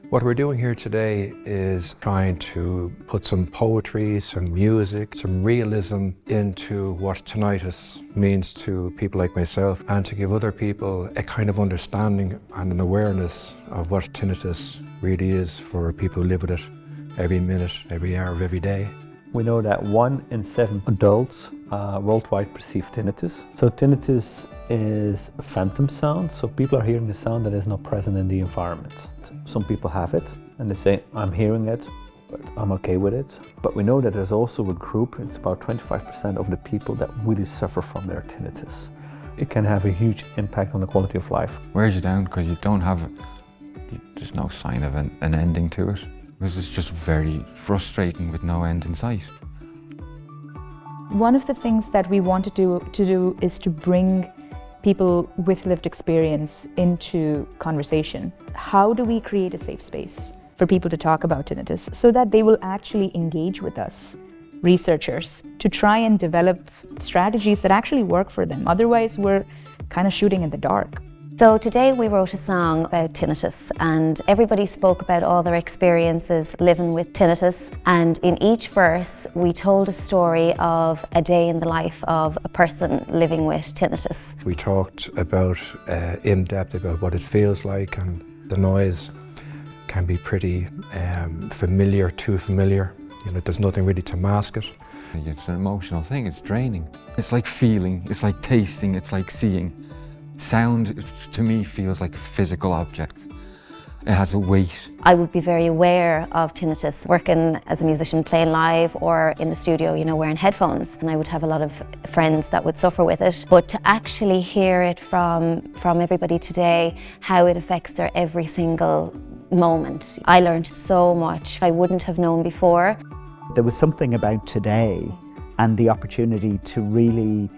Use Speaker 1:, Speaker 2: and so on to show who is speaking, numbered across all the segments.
Speaker 1: What we're doing here today is trying to put some poetry, some music, some realism into what tinnitus means to people like myself, and to give other people a kind of understanding and an awareness of what tinnitus really is for people who live with it every minute, every hour of every day.
Speaker 2: We know that 1 in 7 adults worldwide perceive tinnitus. So tinnitus is a phantom sound, so people are hearing a sound that is not present in the environment. Some people have it and they say, I'm hearing it, but I'm okay with it. But we know that there's also a group, it's about 25% of the people that really suffer from their tinnitus. It can have a huge impact on the quality of life.
Speaker 3: Wears you down because you don't have, there's no sign of an ending to it. Because it's just very frustrating with no end in sight.
Speaker 4: One of the things that we wanted to do is to bring people with lived experience into conversation. How do we create a safe space for people to talk about tinnitus so that they will actually engage with us, researchers, to try and develop strategies that actually work for them? Otherwise, we're kind of shooting in the dark.
Speaker 5: So today we wrote a song about tinnitus, and everybody spoke about all their experiences living with tinnitus, and in each verse we told a story of a day in the life of a person living with tinnitus.
Speaker 1: We talked about in depth about what it feels like, and the noise can be pretty familiar, too familiar. You know, there's nothing really to mask it.
Speaker 3: It's an emotional thing, it's draining. It's like feeling, it's like tasting, it's like seeing. Sound, to me, feels like a physical object. It has a weight.
Speaker 5: I would be very aware of tinnitus, working as a musician playing live or in the studio, you know, wearing headphones. And I would have a lot of friends that would suffer with it. But to actually hear it from everybody today, how it affects their every single moment. I learned so much I wouldn't have known before.
Speaker 6: There was something about today and the opportunity to really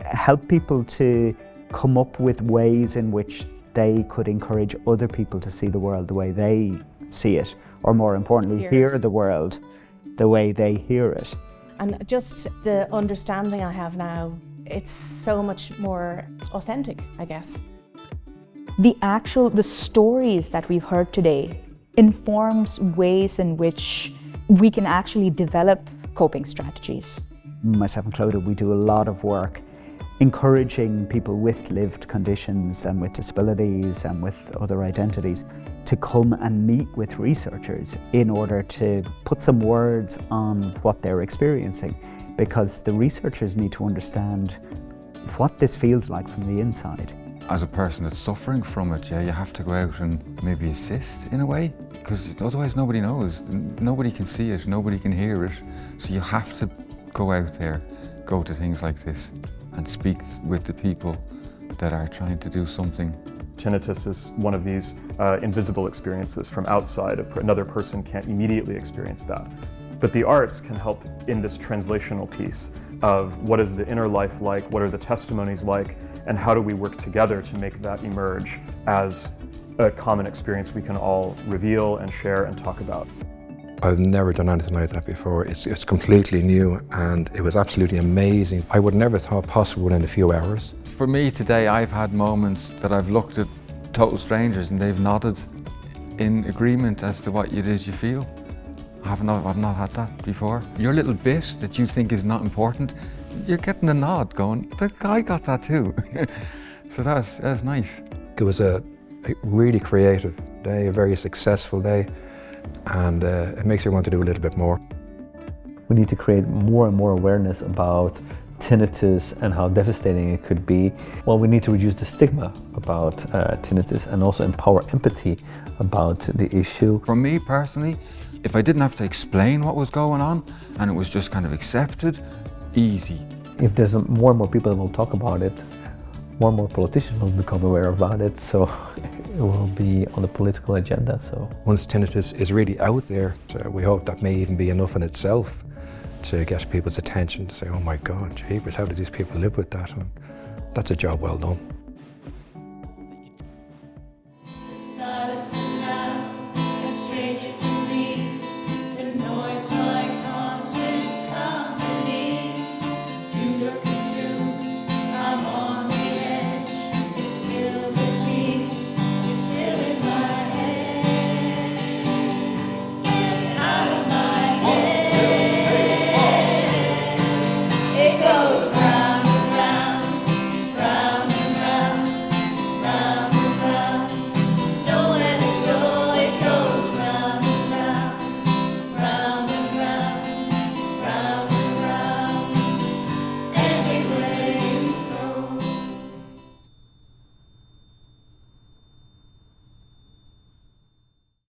Speaker 6: help people to come up with ways in which they could encourage other people to see the world the way they see it, or more importantly, hear the world the way they hear it.
Speaker 7: And just the understanding I have now, it's so much more authentic, I guess.
Speaker 4: The stories that we've heard today informs ways in which we can actually develop coping strategies.
Speaker 6: Myself included, we do a lot of work encouraging people with lived conditions and with disabilities and with other identities to come and meet with researchers in order to put some words on what they're experiencing, because the researchers need to understand what this feels like from the inside.
Speaker 3: As a person that's suffering from it, yeah, you have to go out and maybe assist in a way, because otherwise nobody knows, nobody can see it, nobody can hear it, so you have to go out there, go to things like this and speak with the people that are trying to do something.
Speaker 8: Tinnitus is one of these invisible experiences from outside. Another person can't immediately experience that. But the arts can help in this translational piece of what is the inner life like, what are the testimonies like, and how do we work together to make that emerge as a common experience we can all reveal and share and talk about.
Speaker 1: I've never done anything like that before. It's completely new, and it was absolutely amazing. I would never thought possible within a few hours.
Speaker 3: For me today, I've had moments that I've looked at total strangers and they've nodded in agreement as to what it is you feel. I've not had that before. Your little bit that you think is not important, you're getting a nod going, I got that too. So that's nice.
Speaker 1: It was a really creative day, a very successful day, and it makes you want to do a little bit more.
Speaker 2: We need to create more and more awareness about tinnitus and how devastating it could be. Well, we need to reduce the stigma about tinnitus and also empower empathy about the issue.
Speaker 3: For me personally, if I didn't have to explain what was going on and it was just kind of accepted, easy.
Speaker 2: If there's more and more people that will talk about it, more and more politicians will become aware about it, so it will be on the political agenda. So
Speaker 1: once tinnitus is really out there, we hope that may even be enough in itself to get people's attention to say, oh my God, jeepers, how do these people live with that? And that's a job well done.